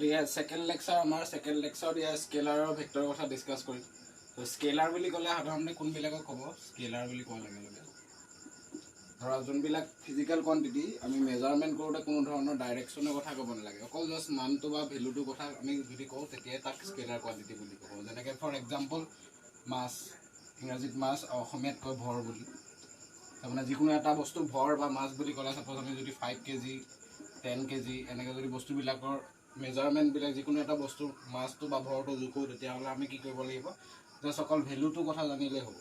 গতিকে second lecture আমাৰ second লেকচাৰত ইয়াৰ scalar আৰু ভেক্টৰৰ কথা ডিছকাছ কৰিম। তো স্কেলাৰ বুলি ক'লে সাধাৰণতে কোনবিলাকক ক'ব? স্কেলাৰ বুলি কোৱাৰ লগে লগে ধৰা যোনবিলাক ফিজিকেল কোৱান্টিটি আমি মেজাৰমেণ্ট কৰোঁতে কোনো ধৰণৰ ডাইৰেকশ্যনৰ কথা ক'ব নালাগে, অকল জাষ্ট মানটো বা ভেলুটোৰ কথা আমি যদি কওঁ তেতিয়া তাক স্কেলাৰ কোৱান্টিটি বুলি ক'ব। যেনেকৈ ফৰ এক্সাম্পল মাছ, ইংৰাজীত মাছ, অসমীয়াত কয় ভৰ বুলি। তাৰমানে যিকোনো এটা বস্তু ভৰ বা মাছ বুলি ক'লে চাপ'জ আমি যদি 5 কেজি 10 কেজি এনেকৈ যদি বস্তুবিলাকৰ মেজাৰমেণ্টবিলাক যিকোনো এটা বস্তুৰ মাছটো বা ভৰটো জোখোঁ, তেতিয়াহ'লে আমি কি কৰিব লাগিব? জাষ্ট অকল ভেলুটোৰ কথা জানিলেই হ'ব,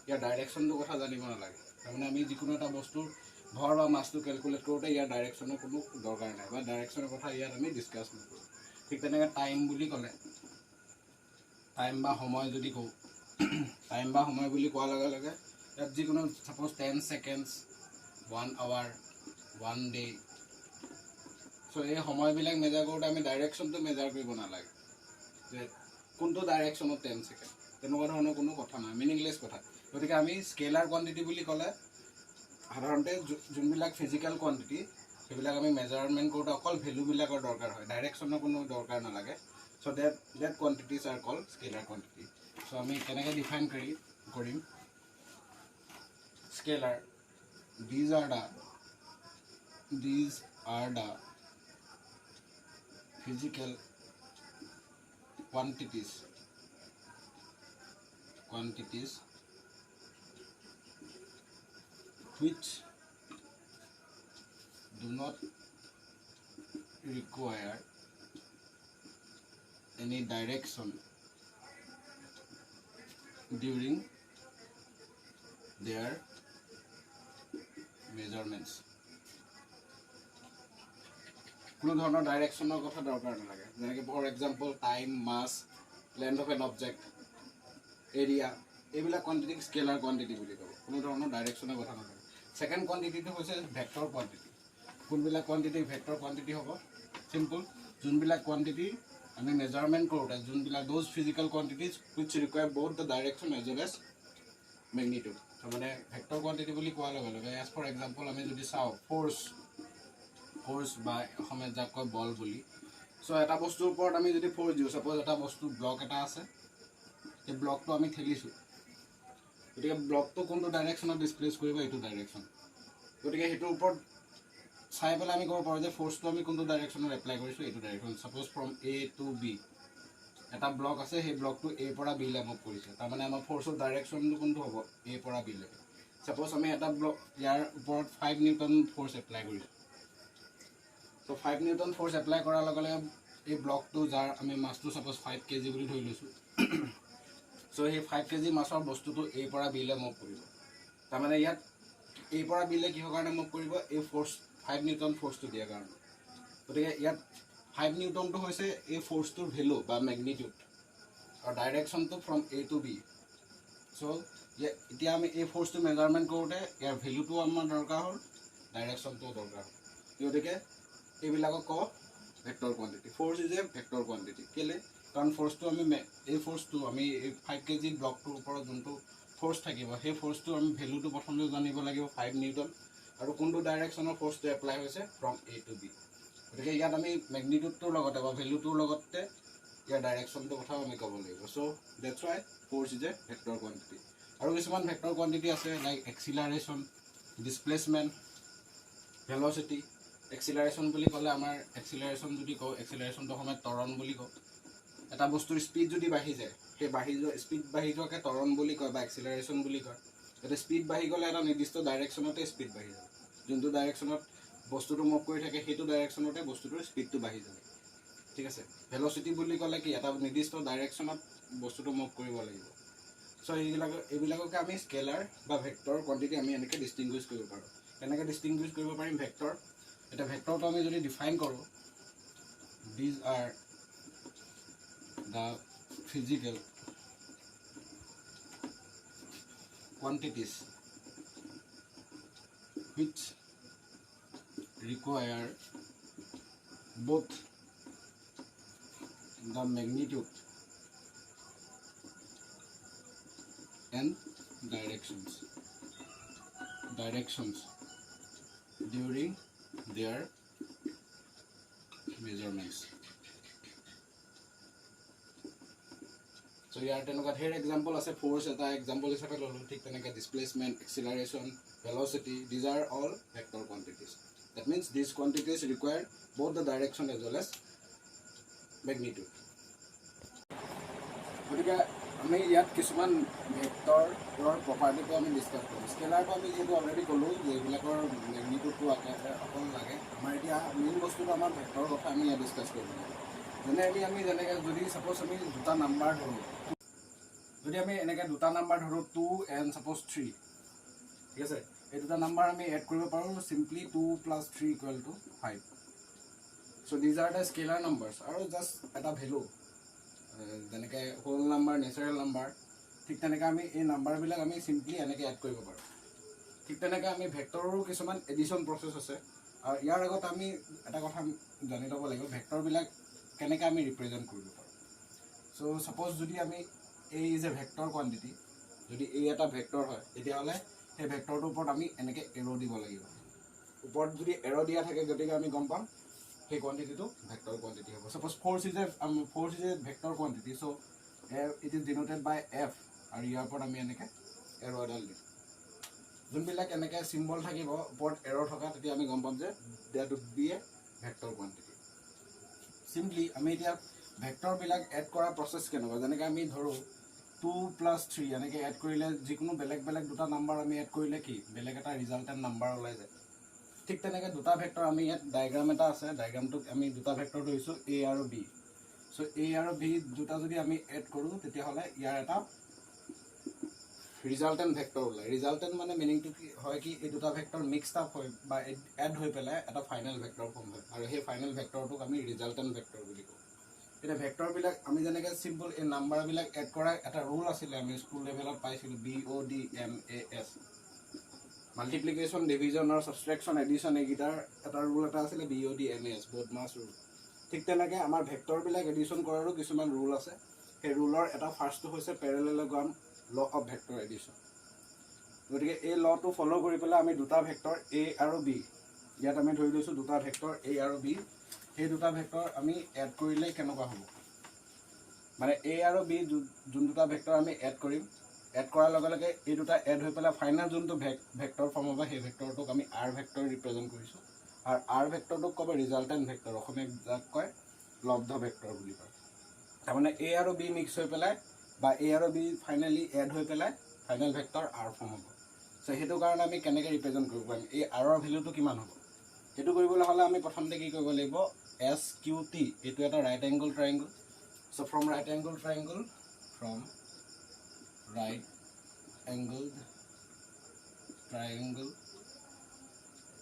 ইয়াৰ ডাইৰেকশ্যনটোৰ কথা জানিব নালাগে। তাৰমানে আমি যিকোনো এটা বস্তুৰ ভৰ বা মাছটো কেলকুলেট কৰোঁতে ইয়াৰ ডাইৰেকশ্যনৰ কোনো দৰকাৰ নাই বা ডাইৰেকশ্যনৰ কথা ইয়াত আমি ডিছকাছ নকৰোঁ। ঠিক তেনেকৈ টাইম বুলি ক'লে, টাইম বা সময় যদি কওঁ, টাইম বা সময় বুলি কোৱাৰ লগে লগে ইয়াত যিকোনো চাপ'জ 10 ছেকেণ্ডছ, 1 আৱাৰ, 1 ডে', চ' এই সময়বিলাক মেজাৰ কৰোঁতে আমি ডাইৰেকশ্যনটো মেজাৰ কৰিব নালাগে যে কোনটো ডাইৰেকশ্যনত 10 ছেকেণ্ড, তেনেকুৱা ধৰণৰ কোনো কথা নাই, মিনিংলেছ কথা। গতিকে আমি স্কেলাৰ কোৱান্টিটি বুলি ক'লে সাধাৰণতে যোনবিলাক ফিজিকেল কোৱান্টিটি সেইবিলাক আমি মেজাৰমেণ্ট কৰোঁতে অকল ভেলুবিলাকৰ দৰকাৰ হয়, ডাইৰেকশ্যনৰ কোনো দৰকাৰ নালাগে। So' that quantities are called scalar quantity. So' আমি কেনেকৈ ডিফাইন কৰিম scalar? These are the physical quantities which do not require any direction during their measurements. কোনো ধৰণৰ ডাইৰেকশ্যনৰ কথা দৰকাৰ নালাগে, যেনেকৈ for example time, mass, length of an object, area, এইবিলাক কোৱান্টিটিক স্কেলাৰ কোৱান্টিটি বুলি ক'ব, কোনো ধৰণৰ ডাইৰেকশ্যনৰ কথা নালাগে। ছেকেণ্ড কোৱান্টিটিটো হৈছে ভেক্টৰ কোৱান্টিটি। কোনবিলাক কোৱান্টিটি ভেক্টৰ কোৱান্টিটি হ'ব? চিম্পল, যোনবিলাক কোৱান্টিটি আমি মেজাৰমেণ্ট কৰোঁতে যোনবিলাক those physical quantities which require both the direction as well as magnitude. তাৰমানে ভেক্টৰ কোৱান্টিটি বুলি কোৱাৰ লগে লগে এজ ফৰ এক্সাম্পল আমি যদি চাওঁ ফ'ৰ্চ বা অসমীয়াত যাক কয় বল বুলি। চ' এটা বস্তুৰ ওপৰত আমি যদি ফ'ৰ্চ দিওঁ, ছাপ'জ এটা বস্তু ব্লক এটা আছে, সেই ব্লকটো আমি ঠেলিছোঁ, গতিকে ব্লকটো কোনটো ডাইৰেকশ্যনত ডিছপ্লেচ কৰিব? এইটো ডাইৰেকশ্যন। গতিকে সেইটোৰ ওপৰত চাই পেলাই আমি ক'ব পাৰোঁ যে ফ'ৰ্চটো আমি কোনটো ডাইৰেকশ্যনত এপ্লাই কৰিছোঁ? এইটো direction. Suppose from A to B এটা ব্লক আছে, সেই ব্লকটো A পৰা B লৈ মুভ কৰিছে, তাৰমানে আমাৰ ফ'ৰ্চৰ ডাইৰেকশ্যনটো কোনটো হ'ব? A পৰা B লৈকে। ছাপ'জ আমি এটা ব্লক ইয়াৰ ওপৰত 5 নিউটন ফ'ৰ্চ এপ্লাই কৰিছোঁ। ত' 5 নিউটন ফ'ৰ্চ এপ্লাই কৰাৰ লগে লগে এই ব্লকটো যাৰ আমি মাছটো ছাপ'জ 5 কেজি বুলি ধৰি লৈছোঁ, চ' সেই 5 কেজি মাছৰ বস্তুটো A পৰা B লৈ মুভ কৰিব। তাৰমানে ইয়াত A পৰা B লৈ কিহৰ কাৰণে মুভ কৰিব? এই ফ'ৰ্চ 5 নিউটন ফ'ৰ্চটো দিয়াৰ কাৰণে। গতিকে ইয়াত 5 নিউটনটো হৈছে এই ফ'ৰ্চটোৰ ভেলু বা মেগনিটিউড, আৰু ডাইৰেকশ্যনটো ফ্ৰম A to B। চ' এতিয়া আমি এই ফ'ৰ্চটো মেজাৰমেণ্ট কৰোঁতে ইয়াৰ ভেলুটোও আমাৰ দৰকাৰ হ'ল, ডাইৰেকশ্যনটোও দৰকাৰ হ'ল। গতিকে এইবিলাকক কওঁ vector quantity. Force is a vector quantity. কেলৈ? কাৰণ ফ'ৰ্চটো এই ফ'ৰ্চটো আমি এই 5 কেজি ব্লকটোৰ ওপৰত যোনটো ফ'ৰ্চ থাকিব, সেই ফ'ৰ্চটো আমি ভেলুটো প্ৰথমতে জানিব লাগিব 5 নিউটন, আৰু কোনটো ডাইৰেকশ্যনৰ ফ'ৰ্চটো এপ্লাই হৈছে? From A to B। গতিকে ইয়াত আমি মেগনিটিউডটোৰ লগতে বা ভেলুটোৰ লগতে ইয়াৰ ডাইৰেকশ্যনটোৰ কথাও আমি ক'ব লাগিব। So' that's why force is a vector quantity. আৰু কিছুমান ভেক্টৰ কোৱান্টিটি আছে like acceleration, displacement, velocity. Acceleration বুলি ক'লে আমাৰ এক্সিলাৰেশ্যন যদি কওঁ, এক্সিলাৰেশ্যনটো অসমীয়াত ত্বৰণ বুলি কওঁ। এটা বস্তুৰ স্পীড যদি বাঢ়ি যায়, সেই স্পীড বাঢ়ি যোৱাকে ত্বৰণ বুলি কয় বা এক্সিলাৰেশ্যন বুলি কয়। যাতে স্পীড বাঢ়ি গ'লে এটা নিৰ্দিষ্ট ডাইৰেকশ্যনতে স্পীড বাঢ়ি যাব, যোনটো ডাইৰেকশ্যনত বস্তুটো মুভ কৰি থাকে সেইটো ডাইৰেকশ্যনতে বস্তুটোৰ স্পীডটো বাঢ়ি যাব। ঠিক আছে। ভেল'চিটি বুলি ক'লে কি? এটা নিৰ্দিষ্ট ডাইৰেকশ্যনত বস্তুটো মুভ কৰিব লাগিব। চ' এইবিলাককে আমি স্কেলাৰ বা ভেক্টৰ কোৱান্টিটি আমি এনেকৈ ডিষ্টিংগুইছ কৰিব পাৰোঁ। কেনেকৈ ডিষ্টিংগুইছ কৰিব পাৰিম ভেক্টৰ? এতিয়া ভেক্টৰটো আমি যদি ডিফাইন কৰোঁ, these are the physical quantities which require both the magnitude and directions during their measurements. চ' ইয়াৰ তেনেকুৱা ধেৰ এক্সাম্পল আছে ফ'ৰ্চ এটা এক্সাম্পল হিচাপে ল'লোঁ ঠিক তেনেকৈ displacement acceleration velocity these are all vector quantities that means these quantities require both the direction as well as magnitude. গতিকে আমি ইয়াত কিছুমান ভেক্টৰৰ প্ৰপাৰ্টিটো আমি ডিছকাছ কৰোঁ স্কেলাৰটো আমি যিহেতু অলৰেডি ক'লোঁ যে এইবিলাকৰ মেগনিটিউডটো অকল লাগে আমাৰ এতিয়া মেইন বস্তুটো আমাৰ ভেক্টৰৰ কথা আমি ইয়াত ডিছকাছ কৰিব লাগে জেনেৰেলি আমি যেনেকৈ যদি ছাপ'জ আমি দুটা নাম্বাৰ ধৰোঁ যদি আমি এনেকৈ দুটা নাম্বাৰ ধৰোঁ 2 and ছাপ'জ 3 ঠিক আছে এই দুটা নাম্বাৰ আমি এড কৰিব পাৰোঁ simply 2 + 3 = 5 So these are the scalar numbers আৰু জাষ্ট এটা ভেলু যেনেকৈ হোল নাম্বাৰ নেচাৰেল নাম্বাৰ ঠিক তেনেকৈ আমি এই নাম্বাৰবিলাক আমি চিম্পলি এনেকৈ এড কৰিব পাৰোঁ ঠিক তেনেকৈ আমি ভেক্টৰৰো কিছুমান এডিশ্যন প্ৰচেছ আছে আৰু ইয়াৰ আগত আমি এটা কথা জানি ল'ব লাগিব ভেক্টৰবিলাক কেনেকৈ আমি ৰিপ্ৰেজেণ্ট কৰিব পাৰোঁ চ' ছাপ'জ যদি আমি এই যে ভেক্টৰ কোৱান্টিটি যদি এই এটা ভেক্টৰ হয় তেতিয়াহ'লে সেই ভেক্টৰটোৰ ওপৰত আমি এনেকৈ এৰ' দিব লাগিব ওপৰত যদি এৰ' দিয়া থাকে গতিকে আমি গম পাম সেই কোৱান্টিটিটো ভেক্টৰ কোৱান্টিটি হ'ব suppose force is a vector quantity so' it is denoted by F আৰু ইয়াৰ ওপৰত আমি এনেকৈ এৰ' এডাল দিম যোনবিলাক এনেকৈ চিম্বল থাকিব ওপৰত এৰ' থকা তেতিয়া আমি গম পাম যে that would be a vector quantity simply আমি এতিয়া ভেক্টৰবিলাক এড কৰা প্ৰচেছ কেনেকুৱা যেনেকৈ আমি ধৰোঁ 2 + 3 এনেকৈ এড কৰিলে যিকোনো বেলেগ বেলেগ দুটা নাম্বাৰ আমি এড কৰিলে কি বেলেগ এটা ৰিজাল্টেণ্ট নাম্বাৰ ওলাই যায় ঠিক তেনেকৈ দুটা ভেক্টৰ আমি ইয়াত ডায়েগ্ৰাম এটা আছে ডায়েগ্ৰামটোত আমি দুটা ভেক্টৰ ধৰিছোঁ এ আৰু বি চ' এ আৰু বি দুটা যদি আমি এড কৰোঁ তেতিয়াহ'লে ইয়াৰ এটা ৰিজাল্টেণ্ট ভেক্টৰ ওলায় ৰিজাল্টেণ্ট মানে মিনিংটো কি হয় কি এই দুটা ভেক্টৰ মিক্সড আপ হয় বা এড হৈ পেলাই এটা ফাইনেল ভেক্টৰ ফৰ্ম হয় আৰু সেই ফাইনেল ভেক্টৰটোক আমি ৰিজাল্টেণ্ট ভেক্টৰ বুলি কওঁ এতিয়া ভেক্টৰবিলাক আমি যেনেকৈ চিম্পল এই নাম্বাৰবিলাক এড কৰা এটা ৰুল আছিলে আমি স্কুল লেভেলত পাইছিলোঁ BODMAS মাল্টিপ্লিকেশ্যন ডিভিজন আৰু ছাবষ্ট্ৰেকশ্যন এডিশ্যন এইকেইটাৰ এটা ৰুল এটা আছিলে BODMAS বডমাছ ৰুল ঠিক তেনেকৈ আমাৰ ভেক্টৰবিলাক এডিশ্যন কৰাৰো কিছুমান ৰুল আছে সেই ৰুলৰ এটা ফাৰ্ষ্টটো হৈছে পেৰেলেলোগ্ৰাম ল অফ ভেক্টৰ এডিশ্যন গতিকে এই লটো ফ'ল' কৰি পেলাই আমি দুটা ভেক্টৰ এ আৰু বি ইয়াত আমি ধৰি লৈছোঁ দুটা ভেক্টৰ এ আৰু বি সেই দুটা ভেক্টৰ আমি এড কৰিলে কেনেকুৱা হ'ব মানে এ আৰু বি যোন দুটা ভেক্টৰ আমি এড কৰিম এড কৰাৰ লগে লগে এই দুটা এড হৈ পেলাই ফাইনেল যোনটো ভেক্টৰ ফৰ্ম হ'ব সেই ভেক্টৰটোক আমি আৰ ভেক্টৰ ৰিপ্ৰেজেণ্ট কৰিছোঁ আৰু আৰ ভেক্টৰটোক ক'ব ৰিজাল্টেণ্ট ভেক্টৰ অসমীয়াত যাক কয় লব্ধ ভেক্টৰ বুলি কয় তাৰমানে এ আৰু বি মিক্স হৈ পেলাই বা এ আৰু বি ফাইনেলি এড হৈ পেলাই ফাইনেল ভেক্টৰ আৰ ফৰ্ম হ'ব চ' সেইটো কাৰণে আমি কেনেকৈ ৰিপ্ৰেজেণ্ট কৰিব পাৰিম এই আৰৰ ভেলুটো কিমান হ'ব সেইটো কৰিবলৈ হ'লে আমি প্ৰথমতে কি কৰিব লাগিব SQT এইটো এটা right angle triangle so' from right angle triangle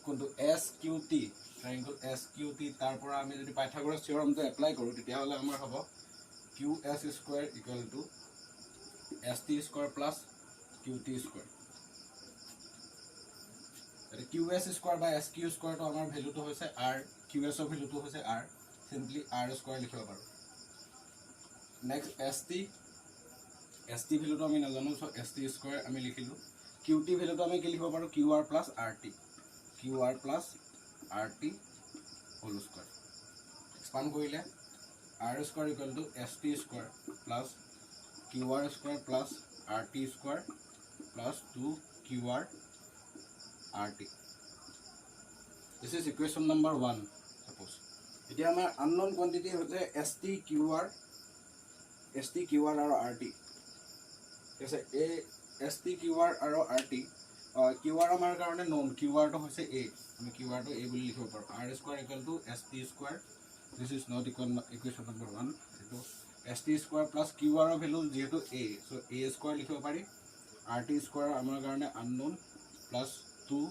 কোনটো SQT ট্ৰাইংগল SQT তাৰ পৰা আমি যদি পাইথাগোৰাছ থিয়ৰমটো এপ্লাই কৰোঁ তেতিয়াহ'লে আমাৰ হ'ব QS² = ST² + QT²। QS² বা SQ² আমাৰ ভেলুটো হৈছে R QSৰ ভেলুটো হৈছে R চিম্পলি R² লিখিব পাৰোঁ নেক্সট ST ভেলুটো আমি নাজানো চ' ST² আমি লিখিলোঁ QT ভেলুটো আমি কি লিখিব পাৰোঁ QR + RT whole square expand কৰিলে R² = ST² + QR² + RT² + 2QR RT This is equation number 1 suppose এতিয়া আমাৰ unknown quantity হৈছে ST QR আৰু RT ঠিক আছে এই ST QR আৰু RT QR আমাৰ কাৰণে known QR টো হৈছে A আমি QR টো A বুলি লিখিব পাৰোঁ R² = ST² this is not equation number 1 এইটো ST² + QR ৰ ভেলু যেহেতু A so A² লিখিব পাৰি RT² আমাৰ কাৰণে unknown plus 2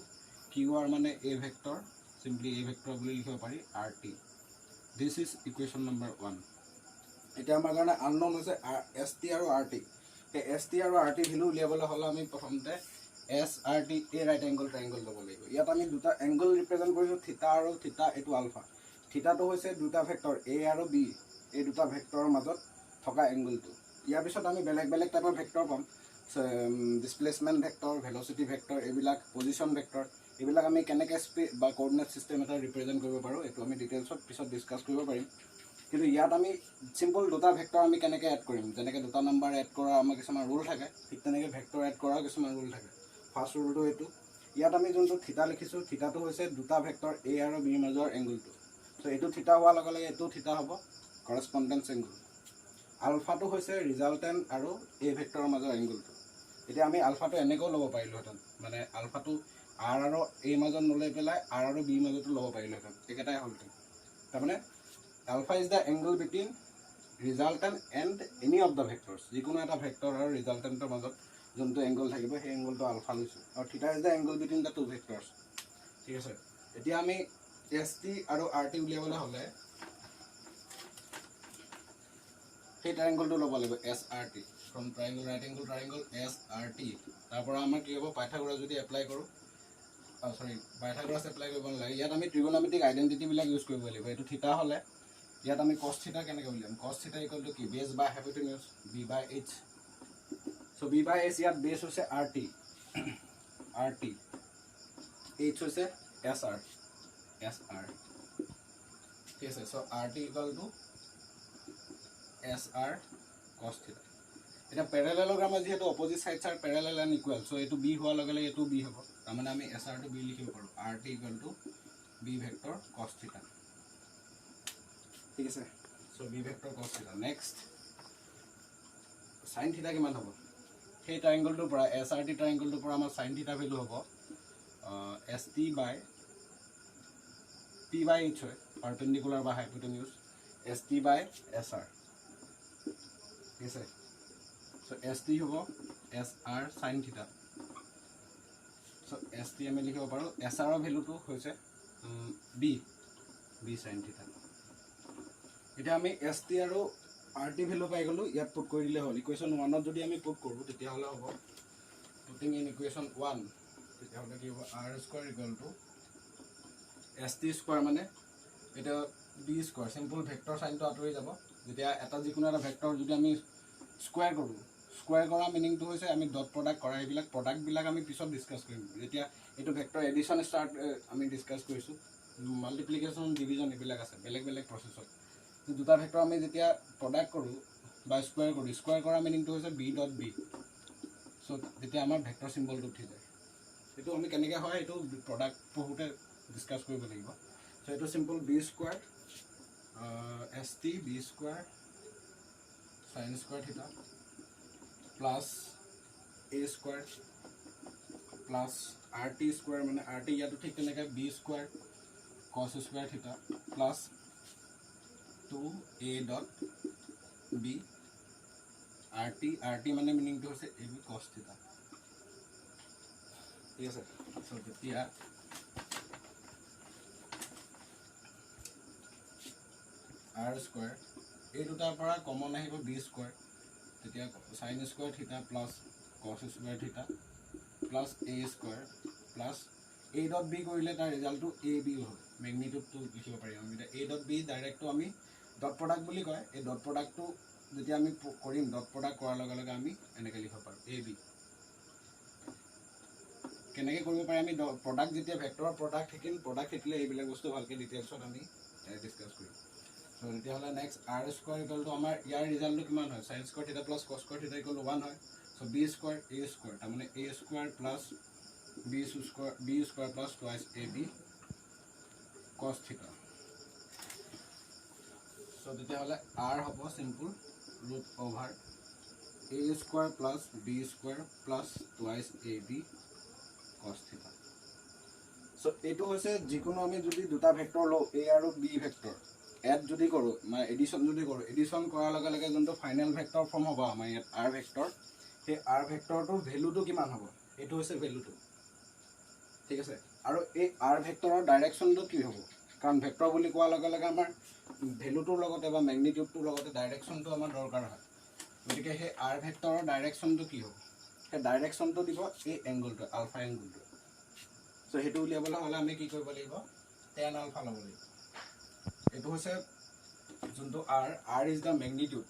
QR মানে A vector simply A vector বুলি লিখিব পাৰি RT this is equation number 1 এতিয়া আমাৰ কাৰণে unknown হৈছে ST আৰু RT এই ST আৰু RT ভেলু উলিয়াবলৈ হ'লে আমি প্ৰথমতে SRT a right angle triangle ল'ব লাগিব ইয়াত আমি দুটা এংগল ৰিপ্ৰেজেণ্ট কৰিছোঁ থিটা আৰু থিটা এইটো আলফা থিটাটো হৈছে দুটা ভেক্টৰ A আৰু B এই দুটা ভেক্টৰৰ মাজত থকা এংগলটো ইয়াৰ পিছত আমি বেলেগ বেলেগ টাইপৰ ভেক্টৰ পাম ডিসপ্লেসমেন্ট ভেক্টৰ ভেলোসিটি ভেক্টৰ এইবিলাক পজিশন ভেক্টৰ এইবিলাক আমি কেনেকৈ স্পেস বা কোঅৰ্ডিনেট সিস্টেম এটা ৰিপ্ৰেজেণ্ট কৰিব পাৰোঁ এইটো আমি ডিটেইলছত পিছত ডিসকাস কৰিব পাৰিম কিন্তু ইয়াত আমি সিম্পল দুটা ভেক্টৰ আমি কেনেকৈ এড কৰিম, যেনেকৈ দুটা নাম্বাৰ এড কৰাৰ আমাৰ কিছুমান ৰুল থাকে, ঠিক তেনেকৈ ভেক্টৰ এড কৰাৰ কিছুমান ৰুল থাকে। ফাৰ্ষ্ট ৰুলটো এইটো, ইয়াত আমি যোনটো থিতা লিখিছোঁ, থিতাটো হৈছে দুটা ভেক্টৰ এ আৰু বিৰ মাজৰ এংগুলটো। চ' এইটো থিতা হোৱাৰ লগে লগে এইটো থিতা হ'ব, কৰস্পণ্ডেঞ্চ এংগুল। আলফাটো হৈছে ৰিজাল্টেণ্ট আৰু এ ভেক্টৰৰ মাজৰ এংগুলটো। এতিয়া আমি আলফাটো এনেকৈও ল'ব পাৰিলোঁহেঁতেন, মানে আলফাটো আৰ আৰু এৰ মাজত নলৈ পেলাই আৰ আৰু বিৰ মাজতো ল'ব পাৰিলোঁহেঁতেন, একেটাই হ'লহেঁতেন। তাৰমানে alpha is the angle between resultant and any of the vectors. যিকোনো এটা ভেক্টৰ আৰু ৰিজাল্টেণ্টৰ মাজত যোনটো এংগল থাকিব সেই এংগলটো আলফা লৈছোঁ, আৰু theta is the angle between the two vectors. ঠিক আছে, এতিয়া আমি এছ টি আৰু আৰ টি উলিয়াবলৈ হ'লে সেই ট্ৰাইংগলটো ল'ব লাগিব, S R T. From triangle right angle triangle S R T. তাৰপৰা আমাৰ কি হ'ব, পাইথাগোৰাছ যদি এপ্লাই কৰোঁ, পাইথাগোৰাছ এপ্লাই কৰিব নালাগে। ইয়াত আমি ট্ৰিগোনমেট্ৰিক আইডেণ্টিটিবিলাক ইউজ কৰিব লাগিব। এইটো থিতা হ'লে ইয়াত আমি কছ থিতা কেনেকৈ উলিয়াম, কছ থিতা ইকুৱেল টু কি, base by hypotenuse b by h. So' b by h ইয়াত বেছ হৈছে আৰ টি, এইচ হৈছে এছ আৰ, ঠিক আছে। So' R T equal to S R cos theta. এতিয়া পেৰেলেলগ্ৰামত যিহেতু opposite sides are parallel and equal, so' এইটো b হোৱাৰ লগে লগে এইটো বি হ'ব। তাৰমানে আমি এছ আৰটো বি লিখিব পাৰোঁ, R T equal to B vector cos theta. ঠিক আছে, চ' বি ভেক্টৰ কছ থিতা। নেক্সট চাইন থিতা কিমান হ'ব, সেই ট্ৰাইংগলটোৰ পৰা এছ আৰ টি ট্ৰাইংগলটোৰ পৰা আমাৰ চাইন থিতা ভেলু হ'ব এছ টি বাই পি বাই এইচ হয়, পাৰ্পেণ্ডিকুলাৰ বা হাইপোটেনিউছ, এছ টি বাই এছ আৰ। ঠিক আছে, চ' এছ টি হ'ব এছ আৰ চাইন থিতা। চ' এছ টি আমি লিখিব পাৰোঁ, এছ আৰৰ ভেলুটো হৈছে বি চাইন থিতা। এতিয়া আমি এছ টি আৰু আৰ টি ভেলু পাই গ'লোঁ, ইয়াত পুট কৰি দিলে হ'ল। ইকুৱেশ্যন 1ত যদি আমি পুট কৰোঁ তেতিয়াহ'লে হ'ব, পুটিং ইন ইকুৱেশ্যন 1, তেতিয়াহ'লে কি হ'ব, R square equal to S T square, মানে এতিয়া বি স্কোৱাৰ, চিম্পল ভেক্টৰ চাইনটো আঁতৰি যাব। যেতিয়া এটা যিকোনো এটা ভেক্টৰ যদি আমি স্কোৱাৰ কৰোঁ, স্কোৱাৰ কৰা মিনিংটো হৈছে আমি ডট প্ৰডাক্ট কৰা। এইবিলাক প্ৰডাক্টবিলাক আমি পিছত ডিছকাছ কৰিম, যেতিয়া এইটো ভেক্টৰ এডিশ্যন আমি ডিছকাছ কৰিছোঁ। মাল্টিপ্লিকেশ্যন, ডিভিজন এইবিলাক আছে বেলেগ বেলেগ প্ৰচেছত। দুটা ভেক্টৰ আমি যেতিয়া প্ৰডাক্ট কৰোঁ বা স্কোৱাৰ কৰোঁ, স্কোৱাৰ কৰা মিনিংটো হৈছে বি ডট বি। চ' তেতিয়া আমাৰ ভেক্টৰ চিম্বলটো উঠি যায়। সেইটো আমি কেনেকৈ হয় সেইটো প্ৰডাক্ট পঢ়োঁতে ডিছকাছ কৰিব লাগিব। চ' এইটো simple b square S T b square sine square theta plus এ square plus R T square, মানে আৰ টি ইয়াতো ঠিক তেনেকৈ b square cos square theta plus 2a dot b R T মানে মিনিংটো হৈছে এ বি কছ থিতা। ঠিক আছে, চ' তেতিয়া আৰ স্কোৱাৰ এই দুটাৰ পৰা কমন আহিব বি স্কোৱাৰ, তেতিয়া sine square theta plus cos square theta plus A square plus A dot B কৰিলে তাৰ ৰিজাল্টটো এ বি হ'ল। মেগনিটিউডটো লিখিব পাৰিম আমি। এতিয়া এ ডট বি ডাইৰেক্টটো আমি ডট প্ৰডাক্ট বুলি কয়। এই ডট প্ৰডাক্টটো যেতিয়া আমি কৰিম, ডট প্ৰডাক্ট কৰাৰ লগে লগে আমি এনেকৈ লিখিব পাৰোঁ এ বি। কেনেকৈ কৰিব পাৰি, আমি প্ৰডাক্ট যেতিয়া ভেক্টৰৰ প্ৰডাক্ট শিকিলে এইবিলাক বস্তু ভালকৈ ডিটেইলছত আমি ডিছকাছ কৰিম। চ' তেতিয়াহ'লে next R square equal to আমাৰ ইয়াৰ ৰিজাল্টটো কিমান হয়, sine square theta plus cos square theta equal to 1 হয়। So' b square a square, তাৰমানে a square plus b square plus twice a b cos theta. So' তেতিয়াহ'লে R হ'ব simple root over a square plus b square plus twice a b cos theta. চ' এইটো হৈছে যিকোনো আমি যদি দুটা vector লওঁ, এ আৰু বি ভেক্টৰ এড যদি কৰোঁ, মানে এডিশ্যন যদি কৰোঁ, এডিশ্যন কৰাৰ লগে লগে যোনটো ফাইনেল ভেক্টৰ ফৰ্ম হ'ব আমাৰ ইয়াত আৰ ভেক্টৰ, সেই আৰ ভেক্টৰটোৰ ভেলুটো কিমান হ'ব, এইটো হৈছে ভেলুটো। ঠিক আছে, আৰু এই আৰ ভেক্টৰৰ ডাইৰেকশ্যনটো কি হ'ব, কাৰণ ভেক্টৰ বুলি কোৱাৰ লগে লগে আমাৰ ভেলুটোৰ লগতে বা মেগনিটিউডটোৰ লগতে ডাইৰেকশ্যনটো আমাৰ দৰকাৰ হয়। গতিকে সেই আৰ ভেক্টৰৰ ডাইৰেকশ্যনটো কি হ'ব, সেই ডাইৰেকশ্যনটো দিব এই এংগুলটো, আলফা এংগুলটো। চ' সেইটো উলিয়াবলৈ হ'লে আমি কি কৰিব লাগিব, টেন আলফা ল'ব লাগিব। এইটো হৈছে যোনটো R is the magnitude,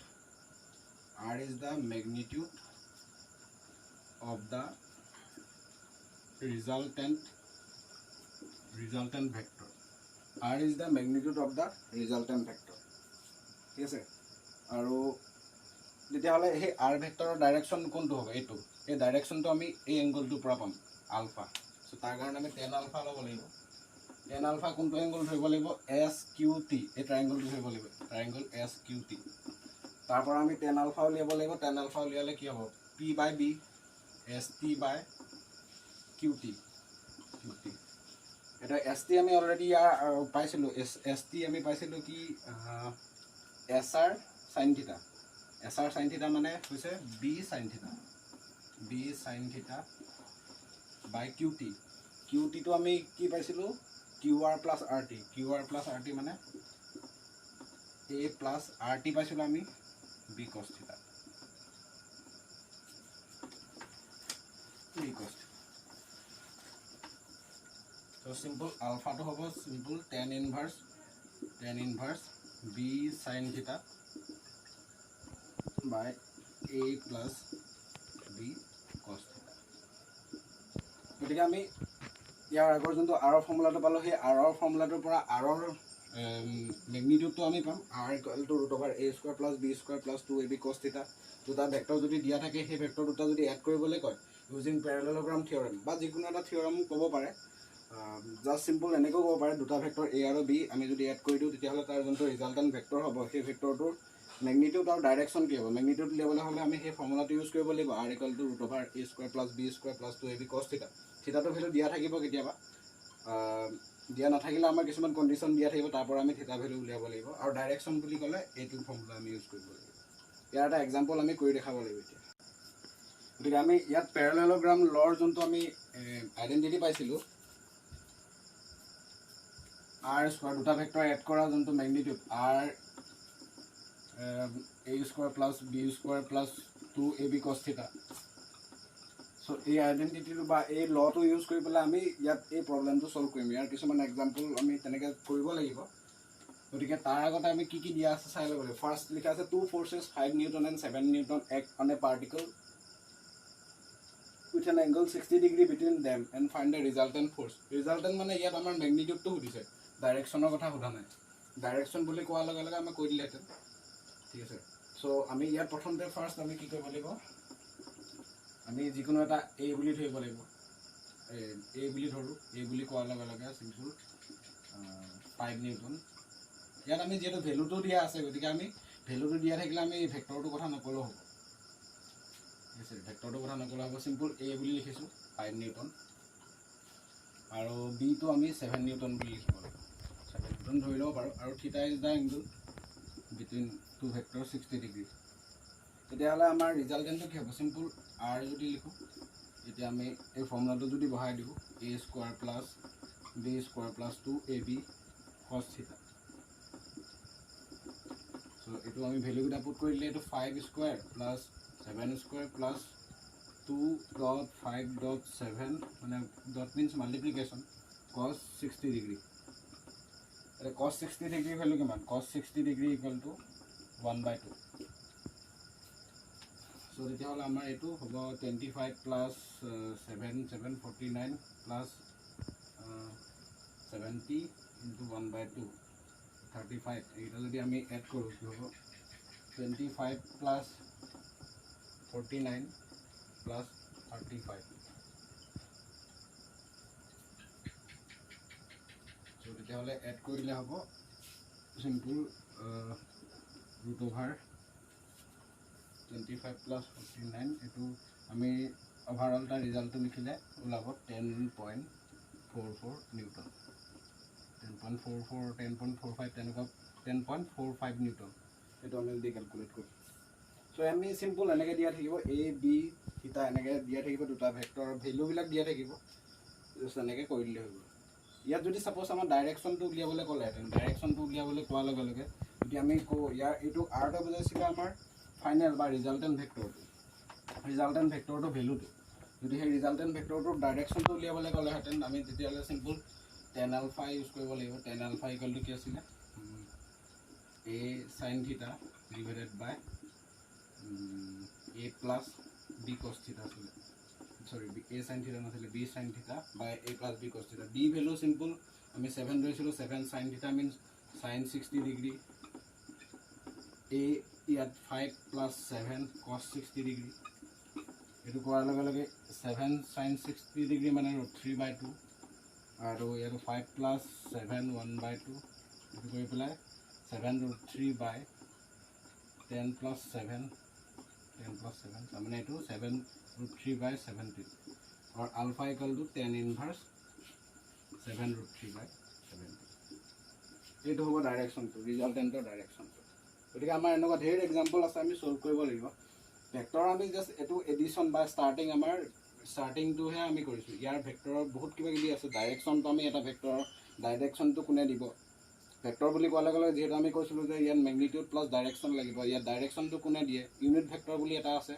of the resultant vector. R is the magnitude of the resultant vector. ঠিক আছে আৰু তেতিয়াহ'লে সেই আৰ ভেক্টৰৰ ডাইৰেকশ্যন কোনটো হ'ব এইটো এই ডাইৰেকশ্যনটো আমি এই এংগলটোৰ পৰা পাম আলফা চ' তাৰ কাৰণে আমি টেন আলফা ল'ব লাগিব টেন আলফা কোনটো এংগল ধৰিব লাগিব এছ কিউ টি এই ট্ৰাইংগলটো ধৰিব লাগিব ট্ৰাইংগল এছ কিউ টি তাৰ পৰা আমি টেন আলফা উলিয়াব লাগিব টেন আলফা উলিয়ালে কি হ'ব পি বাই বি এছ টি বাই কিউ টি এটা এছ টি আমি অলৰেডি ইয়াৰ পাইছিলোঁ এছ টি আমি পাইছিলোঁ কি এছ আৰ চাইন থিটা এছ আৰ চাইন থিটা মানে হৈছে বি চাইন থিটা বাই কিউ টিটো আমি কি পাইছিলোঁ Q R plus R T মানে এ প্লাছ আৰ টি পাইছিলোঁ আমি বি কছ থিটা তো চিম্পল আলফাটো হ'ব simple tan inverse B sine theta by A plus B কছ থিটা গতিকে আমি ইয়াৰ আগৰ যোনটো আৰৰ ফৰ্মুলাটো পালোঁ সেই আৰৰ ফৰ্মুলাটোৰ পৰা আৰৰ মেগনিটিউডটো আমি পাম R equal to root over A square plus B square plus 2ab cos থিটা দুটা ভেক্টৰ যদি দিয়া থাকে সেই ভেক্টৰ দুটা যদি এড কৰিবলৈ কয় ইউজিং পেৰালেলোগ্ৰাম থিয়ৰম বা যিকোনো এটা থিয়ৰম ক'ব পাৰে জাষ্ট চিম্পল এনেকৈও ক'ব পাৰে দুটা ভেক্টৰ এ আৰু বি আমি যদি এড কৰি দিওঁ তেতিয়াহ'লে তাৰ যোনটো ৰিজাল্টেণ্ট ভেক্টৰ হ'ব সেই ভেক্টৰটোৰ মেগনিটিউড আৰু ডাইৰেকশ্যন কি হ'ব মেগনিটিউড উলিয়াবলৈ হ'লে আমি সেই ফৰ্মুলাটো ইউজ কৰিব লাগিব R equal to root over A square plus B square plus 2ab cos থিটা থিটাটো ভেলু দিয়া থাকিব কেতিয়াবা দিয়া নাথাকিলে আমাৰ কিছুমান কণ্ডিশ্যন দিয়া থাকিব তাৰ পৰা আমি থিটা ভেলু উলিয়াব লাগিব আৰু ডাইৰেকশ্যন বুলি ক'লে এইটো ফৰ্মুলা আমি ইউজ কৰিব লাগিব ইয়াৰ এটা এক্সাম্পল আমি কৰি দেখাব লাগিব এতিয়া গতিকে আমি ইয়াত পেৰালেলোগ্ৰাম লৰ যোনটো আমি আইডেণ্টিটি পাইছিলোঁ আৰ স্কোৱাৰ দুটা ভেক্টৰ এড কৰা যোনটো magnitude R a square plus b square plus 2ab cos থিটা চ' এই আইডেণ্টিটিটো বা এই লটো ইউজ কৰি পেলাই আমি ইয়াত এই প্ৰব্লেমটো চল্ভ কৰিম ইয়াৰ কিছুমান এক্সাম্পল আমি তেনেকৈ কৰিব লাগিব গতিকে তাৰ আগতে আমি কি দিয়া আছে চাই ল'ব লাগিব ফাৰ্ষ্ট লিখা আছে 2 forces 5 Newton and 7 Newton act on a particle with an angle 60 degree between them and find the resultant force resultant মানে ইয়াত আমাৰ মেগনিটিউডটো সুধিছে ডাইৰেকশ্যনৰ কথা সোধা নাই ডাইৰেকশ্যন বুলি কোৱাৰ লগে লগে আমি কৈ দিলেহেঁতেন ঠিক আছে চ' আমি ইয়াত প্ৰথমতে ফাৰ্ষ্ট আমি কি কৰিব লাগিব আমি যিকোনো এটা এ বুলি ধৰিব লাগিব এ বুলি ধৰোঁ এ বুলি কোৱাৰ লগে লগে চিম্পল 5 নিউটন ইয়াত আমি যিহেতু ভেলুটো দিয়া আছে গতিকে আমি ভেলুটো দিয়া থাকিলে আমি ভেক্টৰটোৰ কথা নকলেও হ'ব ঠিক আছে ভেক্টৰটোৰ কথা নকলেও হ'ব চিম্পল এ বুলি লিখিছোঁ 5 নিউটন আৰু বিটো আমি 7 নিউটন বুলি লিখিব লাগিব 7 নিউটন ধৰি ল'ব পাৰোঁ আৰু theta is the angle between two vector 60 degree তেতিয়াহ'লে আমাৰ ৰিজাল্টেণ্টটো কি হ'ব চিম্পল আৰ যদি লিখোঁ এতিয়া আমি এই ফৰ্মুলাটো যদি বহাই দিওঁ a square plus b square plus 2ab cos থিটা চ' এইটো আমি ভেলুকেইটা পুট কৰি দিলে এইটো 5 স্কোৱাৰ প্লাছ 7 স্কোৱাৰ প্লাছ 2.5.7 মানে dot means multiplication cos 60 degree এতিয়া cos 60 ডিগ্ৰী ভেলু কিমান cos 60 ডিগ্ৰী ইকুৱেল টু 1/2 চ' তেতিয়াহ'লে আমাৰ এইটো হ'ব 25 প্লাছ 7 প্লাছ 70 ইনটু 1/2 35 এইটা যদি আমি এড কৰোঁ কি হ'ব 25 প্লাছ 49 প্লাছ 35 চ' তেতিয়াহ'লে এড কৰি দিলে হ'ব চিম্পল ৰুট অভাৰ 25 প্লাছ 49 এইটো আমি অভাৰঅল তাৰ ৰিজাল্টটো লিখিলে ওলাব 10.44 নিউটন 10.44 10.45 তেনেকুৱা 10.45 নিউটন এইটো আমি যদি কেলকুলেট কৰোঁ চ' আমি চিম্পল এনেকৈ দিয়া থাকিব এ বি থিটা এনেকৈ দিয়া থাকিব দুটা ভেক্টৰ ভেলুবিলাক দিয়া থাকিব জাষ্ট এনেকৈ কৰি দিলে হৈ গ'ল ইয়াত যদি ছাপ'জ আমাৰ ডাইৰেকশ্যনটো উলিয়াবলৈ ক'লেহেঁতেন ডাইৰেকশ্যনটো উলিয়াবলৈ কোৱাৰ লগে লগে যদি আমি কওঁ ইয়াৰ এইটো আৰটো বুজাইছিলে আমাৰ ফাইনেল বা ৰিজাল্টেণ্ট ভেক্টৰটো ভেলুটো যদি সেই ৰিজাল্টেণ্ট ভেক্টৰটোৰ ডাইৰেকশ্যনটো উলিয়াবলৈ ক'লেহেঁতেন আমি তেতিয়াহ'লে চিম্পল টেন আলফা ইউজ কৰিব লাগিব টেন আলফা ইকুৱেল টু কি আছিলে এ চাইন থিটা divided by A plus B কছ থিটা আছিলে সৰি এ চাইন থিটা নাছিলে B sine theta by A plus B কছ থিটা বি ভেলু চিম্পল আমি 7 ধৰিছিলোঁ 7 চাইন থিটা মিনছ চাইন 60 ডিগ্ৰী এই ইয়াত 5 + 7 cos 60 ডিগ্ৰী, এইটো কৰাৰ লগে লগে 7 sin 60 ডিগ্ৰী মানে √3/2, আৰু ইয়াত 5 + 7 1/2, এইটো কৰি পেলাই 7 √3/10 + 7 তাৰমানে এইটো 7 √3/17, আৰু আলফা = tan ইনভাৰ্চ 7 √3/17। এইটো হ'ব ডাইৰেকশ্যনটো, ৰিজাল্টেণ্টৰ ডাইৰেকশ্যনটো। গতিকে আমাৰ এনেকুৱা ঢেৰ এক্সাম্পল আছে, আমি ছল্ভ কৰিব লাগিব। ভেক্টৰ আমি জাষ্ট এইটো এডিশ্যন বা ষ্টাৰ্টিংটোহে আমি কৰিছোঁ। ইয়াৰ ভেক্টৰৰ বহুত কিবা কিবি আছে। ডাইৰেকশ্যনটো আমি এটা ভেক্টৰৰ ডাইৰেকশ্যনটো কোনে দিব, ভেক্টৰ বুলি কোৱাৰ লগে লগে যিহেতু আমি কৈছিলোঁ যে ইয়াত মেগনিটিউড প্লাছ ডাইৰেকশ্যন লাগিব, ইয়াত ডাইৰেকশ্যনটো কোনে দিয়ে, ইউনিট ভেক্টৰ বুলি এটা আছে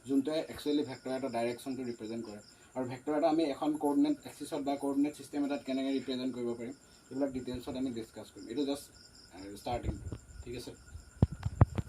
যোনটোৱে একচুৱেলি ভেক্টৰ এটা ডাইৰেকশ্যনটো ৰিপ্ৰেজেণ্ট কৰে। আৰু ভেক্টৰ এটা আমি এখন কোঅৰ্ডিনেট এক্সিছত বা কোঅৰ্ডিনেট ছিষ্টেম এটাত কেনেকৈ ৰিপ্ৰেজেণ্ট কৰিব পাৰিম, এইবিলাক ডিটেইলছত আমি ডিছকাছ কৰিম। এইটো জাষ্ট ষ্টাৰ্টিংটো, ঠিক আছে।